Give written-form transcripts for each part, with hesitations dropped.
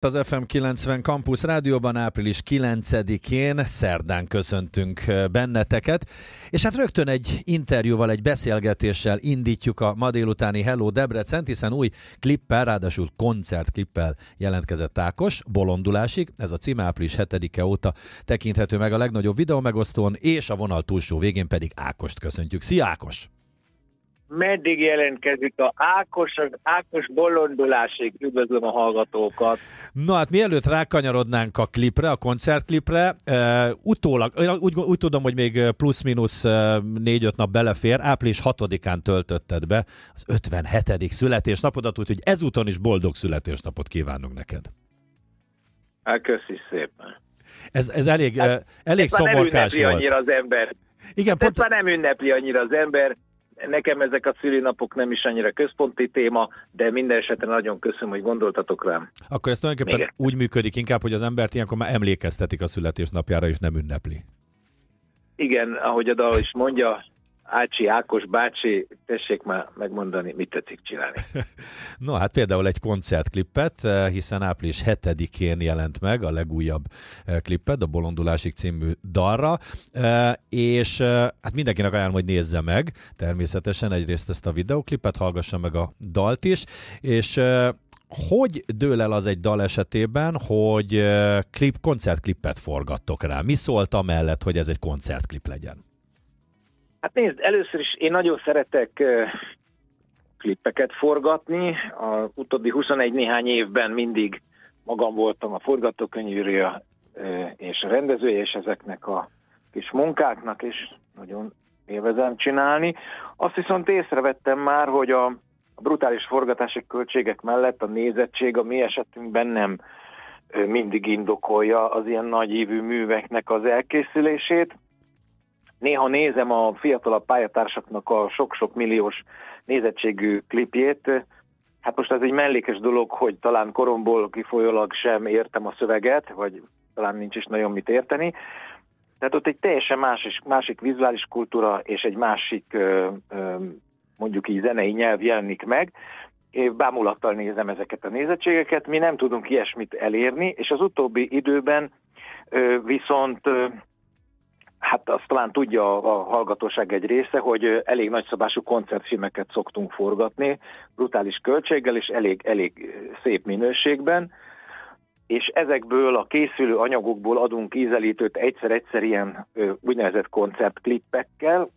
Az FM 90 Campus Rádióban április 9-én szerdán köszöntünk benneteket, és hát rögtön egy interjúval, egy beszélgetéssel indítjuk a ma délutáni Hello Debrecent, hiszen új klippel, ráadásul koncertklippel jelentkezett Ákos, Bolondulásig. Ez a címe, április 7-e óta tekinthető meg a legnagyobb videómegosztón, és a vonal túlsó végén pedig Ákost köszöntjük. Szia Ákos! Meddig jelentkezik az Ákos Bolondulásig? Üdvözlöm a hallgatókat! Na hát mielőtt rákanyarodnánk a klipre, a koncertklipre, utólag, úgy tudom, hogy még plusz-minusz 4-5 nap belefér, április 6-án töltötted be az 57. születésnapodat, úgyhogy ezúton is boldog születésnapot kívánunk neked. Hát köszi szépen! Ez elég szomorkás volt. Annyira az ember. Igen, ezt már nem ünnepli annyira az ember. Nekem ezek a szülinapok nem is annyira központi téma, de minden esetre nagyon köszönöm, hogy gondoltatok rám. Akkor ez tulajdonképpen úgy működik inkább, hogy az embert ilyenkor már emlékeztetik a születésnapjára, és nem ünnepli. Igen, ahogy a dal is mondja, Ácsi, Ákos bácsi, tessék már megmondani, mit tetszik csinálni. No, hát például egy koncertklippet, hiszen április 7-én jelent meg a legújabb klippet, a Bolondulásig című dalra, és hát mindenkinek ajánlom, hogy nézze meg természetesen egyrészt ezt a videoklipet, hallgassa meg a dalt is, és hogy dől el az egy dal esetében, hogy koncertklippet forgattok rá? Mi szólt amellett, hogy ez egy koncertklip legyen? Hát nézd, először is én nagyon szeretek klippeket forgatni. Az utóbbi 21 néhány évben mindig magam voltam a forgatókönyvírője és a rendezője és ezeknek a kis munkáknak, és nagyon élvezem csinálni. Azt viszont észrevettem már, hogy a brutális forgatási költségek mellett a nézettség a mi esetünkben nem mindig indokolja az ilyen nagyívű műveknek az elkészülését. Néha nézem a fiatalabb pályatársaknak a sok-sok milliós nézettségű klipjét. Hát most ez egy mellékes dolog, hogy talán koromból kifolyólag sem értem a szöveget, vagy talán nincs is nagyon mit érteni. Tehát ott egy teljesen másik vizuális kultúra és egy másik mondjuk így zenei nyelv jelenik meg. Én bámulattal nézem ezeket a nézettségeket, mi nem tudunk ilyesmit elérni, és az utóbbi időben viszont hát azt talán tudja a hallgatóság egy része, hogy elég nagyszabású koncertfilmeket szoktunk forgatni, brutális költséggel és elég szép minőségben, és ezekből a készülő anyagokból adunk ízelítőt egyszer ilyen úgynevezett koncertklippekkel.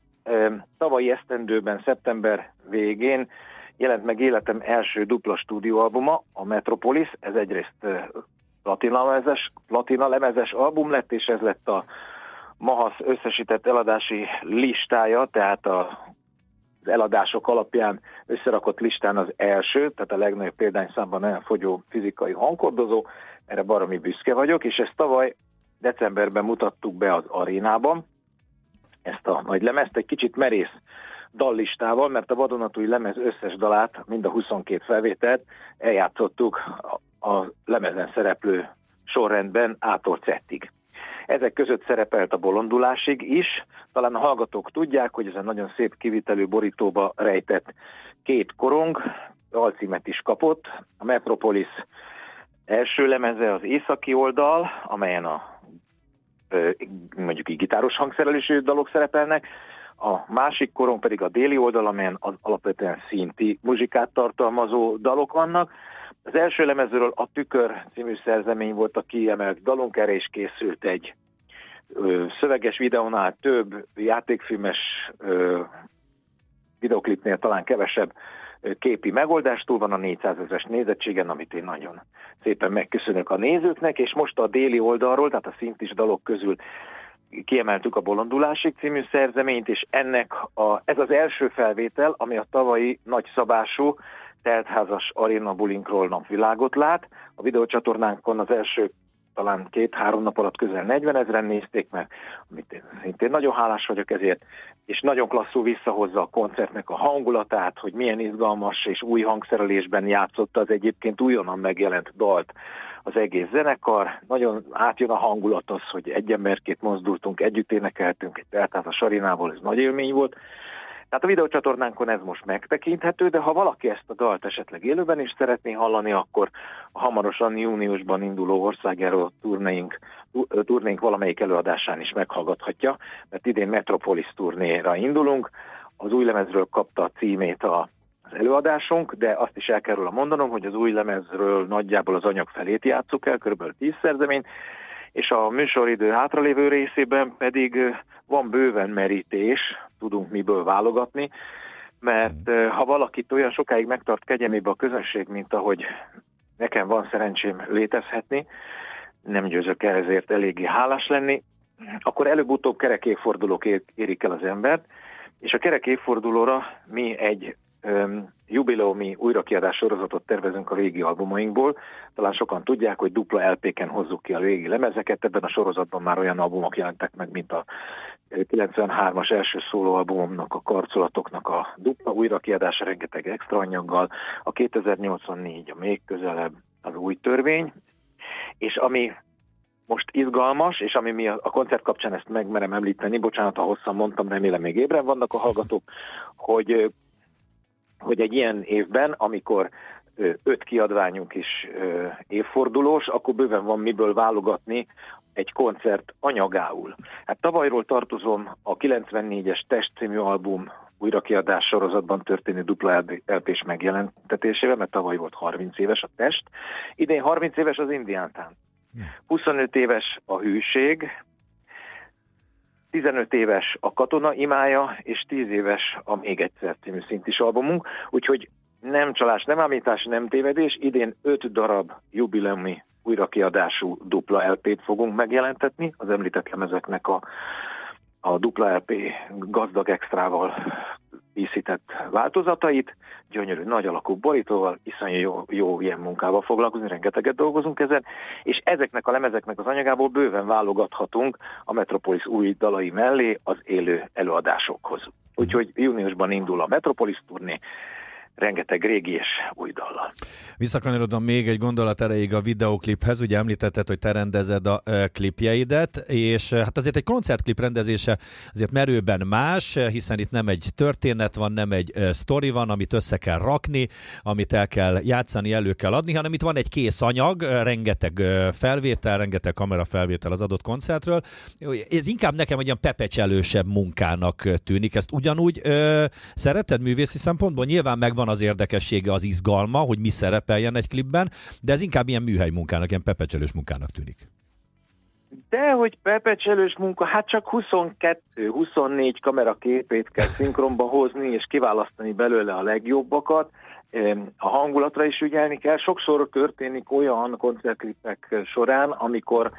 Tavalyi esztendőben, szeptember végén jelent meg életem első dupla stúdióalbuma, a Metropolis, ez egyrészt platinalemezes album lett, és ez lett a Mahasz összesített eladási listája, tehát az eladások alapján összerakott listán az első, tehát a legnagyobb példányszámban elfogyó fizikai hangkordozó, erre baromi büszke vagyok, és ezt tavaly decemberben mutattuk be az arénában, ezt a nagy lemezt, egy kicsit merész dallistával, mert a vadonatúj lemez összes dalát, mind a 22 felvételt eljátszottuk a lemezen szereplő sorrendben A-tól Z-ig. Ezek között szerepelt a Bolondulásig is. Talán a hallgatók tudják, hogy ez a nagyon szép kivitelű borítóba rejtett 2 korong, alcímet is kapott. A Metropolis első lemeze az északi oldal, amelyen a mondjuk így gitáros hangszerelésű dalok szerepelnek. A másik korong pedig a déli oldal, amelyen alapvetően szinti muzsikát tartalmazó dalok vannak. Az első lemezről a Tükör című szerzemény volt a kiemelt dalunk, erre is készült egy szöveges videónál több játékfilmes videoklipnél talán kevesebb képi megoldás, túl van a 400 000-es nézettségen, amit én nagyon szépen megköszönök a nézőknek, és most a déli oldalról, tehát a szintis dalok közül kiemeltük a Bolondulásig című szerzeményt, és ez az első felvétel, ami a tavalyi nagyszabású teltházas aréna bulinkról napvilágot lát. A videócsatornánkon az első talán 2-3 nap alatt közel 40 000-en nézték meg, amit én szintén nagyon hálás vagyok ezért, és nagyon klasszul visszahozza a koncertnek a hangulatát, hogy milyen izgalmas és új hangszerelésben játszotta az egyébként újonnan megjelent dalt az egész zenekar. Nagyon átjön a hangulat az, hogy egy emberként mozdultunk, együtt énekeltünk egy teltházas arénából, ez nagy élmény volt. Tehát a videócsatornánkon ez most megtekinthető, de ha valaki ezt a dalt esetleg élőben is szeretné hallani, akkor a hamarosan júniusban induló országjáró turnénk valamelyik előadásán is meghallgathatja, mert idén Metropolis turnéra indulunk. Az új lemezről kapta a címét az előadásunk, de azt is el kell róla mondanom, hogy az új lemezről nagyjából az anyag felét játsszuk el, kb. 10 szerzeményt, és a műsoridő hátralévő részében pedig van bőven merítés, tudunk miből válogatni, mert ha valakit olyan sokáig megtart kegyemébe a közönség, mint ahogy nekem van szerencsém létezhetni, nem győzök el ezért eléggé hálás lenni, akkor előbb-utóbb kerek évfordulók érik el az embert, és a kerek évfordulóra mi egy jubileumi újrakiadás sorozatot tervezünk a régi albumainkból. Talán sokan tudják, hogy dupla LP-ken hozzuk ki a régi lemezeket. Ebben a sorozatban már olyan albumok jelentek meg, mint a 93-as első szólóalbumomnak, a Karcolatoknak a dupla újrakiadása rengeteg extra anyaggal, a 2084 a még közelebb az új törvény, és ami most izgalmas, és ami mi a koncert kapcsán ezt megmerem említeni, bocsánat, ha hosszan mondtam, remélem még ébren vannak a hallgatók, hogy egy ilyen évben, amikor 5 kiadványunk is évfordulós, akkor bőven van miből válogatni egy koncert anyagául. Hát tavalyról tartozom a 94-es Test című album újrakiadás sorozatban történő dupla LP-s megjelentetésével, mert tavaly volt 30 éves a Test, idén 30 éves az Indiántán. 25 éves a Hűség, 15 éves a Katona imája, és 10 éves a Még egyszer című szintis albumunk, úgyhogy nem csalás, nem ámítás, nem tévedés, idén 5 darab jubileumi újrakiadású dupla LP-t fogunk megjelentetni, az említett lemezeknek a dupla LP gazdag extrával díszített változatait, gyönyörű nagy alakú borítóval, iszonyú jó ilyen munkával foglalkozni, rengeteget dolgozunk ezen, és ezeknek a lemezeknek az anyagából bőven válogathatunk a Metropolis új dalai mellé az élő előadásokhoz. Úgyhogy júniusban indul a Metropolis turné, rengeteg régi és új dallal. Visszakanyarodom még egy gondolat erejéig a videókliphez, ugye említetted, hogy te rendezed a klipjeidet, és hát azért egy koncertklip rendezése azért merőben más, hiszen itt nem egy történet van, nem egy sztori van, amit össze kell rakni, amit el kell játszani, elő kell adni, hanem itt van egy kész anyag, rengeteg felvétel, rengeteg kamerafelvétel az adott koncertről. Ez inkább nekem egy olyan pepecselősebb munkának tűnik. Ezt ugyanúgy szereted művészi szempontból? Nyilván megvan az érdekessége, az izgalma, hogy mi szerepeljen egy klipben, de ez inkább ilyen műhely munkának, ilyen pepecselős munkának tűnik. De hogy pepecselős munka, hát csak 22-24 kameraképét kell szinkronba hozni, és kiválasztani belőle a legjobbakat. A hangulatra is ügyelni kell. Sokszor történik olyan koncertklipek során, amikor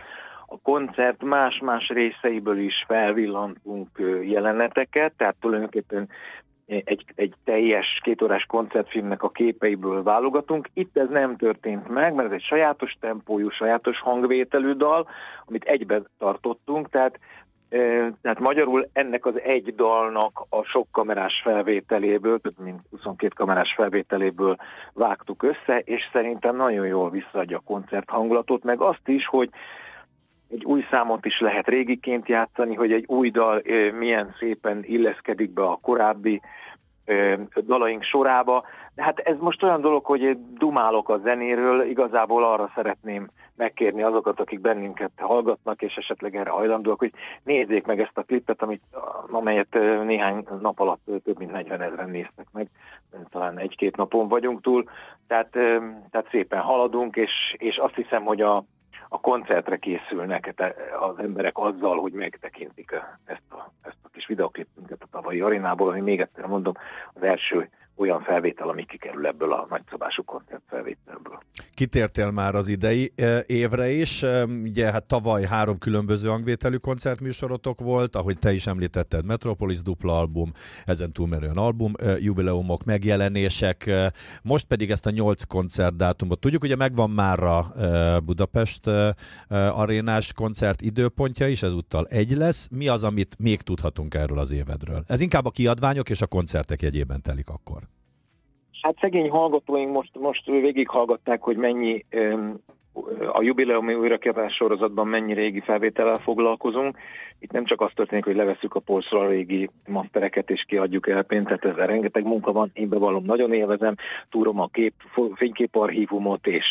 a koncert más-más részeiből is felvillantunk jeleneteket, tehát tulajdonképpen egy teljes 2 órás koncertfilmnek a képeiből válogatunk. Itt ez nem történt meg, mert ez egy sajátos tempójú, sajátos hangvételű dal, amit egyben tartottunk, tehát magyarul ennek az egy dalnak a sok kamerás felvételéből, több mint 22 kamerás felvételéből vágtuk össze, és szerintem nagyon jól visszaadja a koncert hangulatot, meg azt is, hogy egy új számot is lehet régiként játszani, hogy egy új dal milyen szépen illeszkedik be a korábbi dalaink sorába. De hát ez most olyan dolog, hogy dumálok a zenéről, igazából arra szeretném megkérni azokat, akik bennünket hallgatnak, és esetleg erre hajlandóak, hogy nézzék meg ezt a klipet, amelyet néhány nap alatt több mint 40 000-en néztek meg, talán 1-2 napon vagyunk túl, tehát szépen haladunk, és azt hiszem, hogy a koncertre készülnek az emberek azzal, hogy megtekintik ezt a kis videoklipünket a tavalyi arénából, ami még egyszer mondom, az első olyan felvétel, ami kikerül ebből a nagyszabású koncertfelvételből. Kitértél már az idei évre is, ugye hát tavaly 3 különböző hangvételű koncertműsorotok volt, ahogy te is említetted, Metropolis dupla album, ezen túlmerően album, jubileumok, megjelenések, most pedig ezt a 8 koncertdátumot tudjuk, ugye megvan már a Budapest arénás koncert időpontja is, ezúttal 1 lesz. Mi az, amit még tudhatunk erről az évedről? Ez inkább a kiadványok és a koncertek jegyében telik akkor. Hát szegény hallgatóink most végighallgatták, hogy mennyi a jubileumi újrakiadás sorozatban mennyi régi felvétellel foglalkozunk. Itt nem csak az történik, hogy levesszük a polcról a régi mastereket és kiadjuk el pénzt, tehát ezzel rengeteg munka van, én bevallom, nagyon élvezem, túrom a fényképarchívumot, és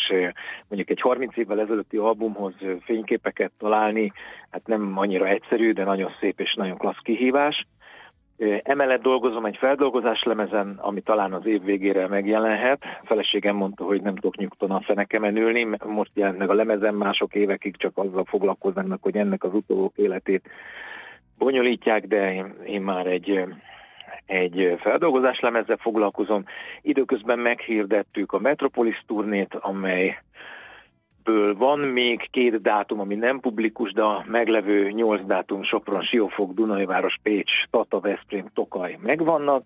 mondjuk egy 30 évvel ezelőtti albumhoz fényképeket találni, hát nem annyira egyszerű, de nagyon szép és nagyon klassz kihívás. Emellett dolgozom egy feldolgozáslemezen, ami talán az év végére megjelenhet. A feleségem mondta, hogy nem tudok nyugton a fenekemen ülni, most jelent meg a lemezen, mások évekig csak azzal foglalkoznak, hogy ennek az utóbbi életét bonyolítják, de én már egy feldolgozáslemezzel foglalkozom. Időközben meghirdettük a Metropolis turnét, amelyből van még 2 dátum, ami nem publikus, de a meglevő 8 dátum Sopron, Siófok, Dunajváros, Pécs, Tata, Veszprém, Tokaj megvannak.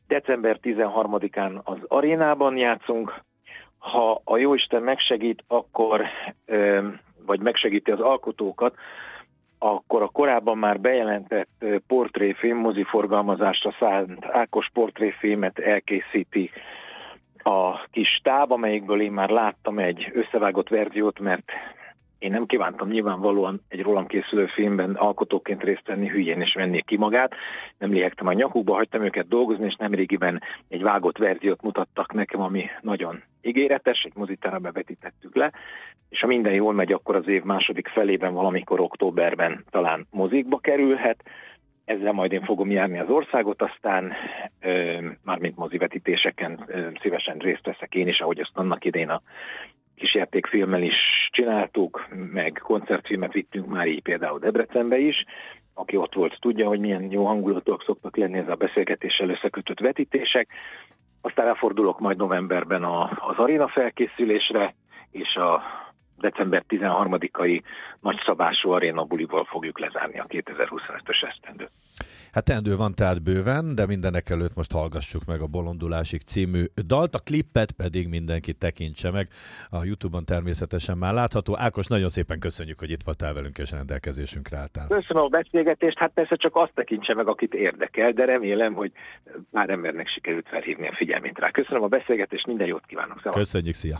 December 13-án az arénában játszunk. Ha a Jóisten megsegít, akkor, vagy megsegíti az alkotókat, akkor a korábban már bejelentett portréfilm, moziforgalmazásra szánt Ákos portréfilmet elkészíti a kis stáb, amelyikből én már láttam egy összevágott verziót, mert én nem kívántam nyilvánvalóan egy rólam készülő filmben alkotóként részt venni, hülyén és vennék ki magát. Nem léhegtem a nyakukba, hagytam őket dolgozni, és nemrégiben egy vágott verziót mutattak nekem, ami nagyon ígéretes, egy moziterembe bevetítettük le, és ha minden jól megy, akkor az év második felében, valamikor októberben talán mozikba kerülhet. Ezzel majd én fogom járni az országot, aztán mármint mozivetítéseken szívesen részt veszek én is, ahogy azt annak idén a kísértékfilmmel is csináltuk, meg koncertfilmet vittünk már így például Debrecenbe is. Aki ott volt, tudja, hogy milyen jó hangulatúak szoktak lenni ez a beszélgetéssel összekötött vetítések. Aztán elfordulok majd novemberben az aréna felkészülésre, és a december 13-ai nagyszabású aréna bulival fogjuk lezárni a 2025-ös esztendőt. Hát teendő van tehát bőven, de mindenek előtt most hallgassuk meg a Bolondulásig című dalt, a klippet pedig mindenki tekintse meg. A YouTube-on természetesen már látható. Ákos, nagyon szépen köszönjük, hogy itt voltál velünk és rendelkezésünkre álltál. Köszönöm a beszélgetést, hát persze csak azt tekintse meg, akit érdekel, de remélem, hogy pár embernek sikerült felhívni a figyelmét rá. Köszönöm a beszélgetést, minden jót kívánok. Szevasztok. Köszönjük, szia!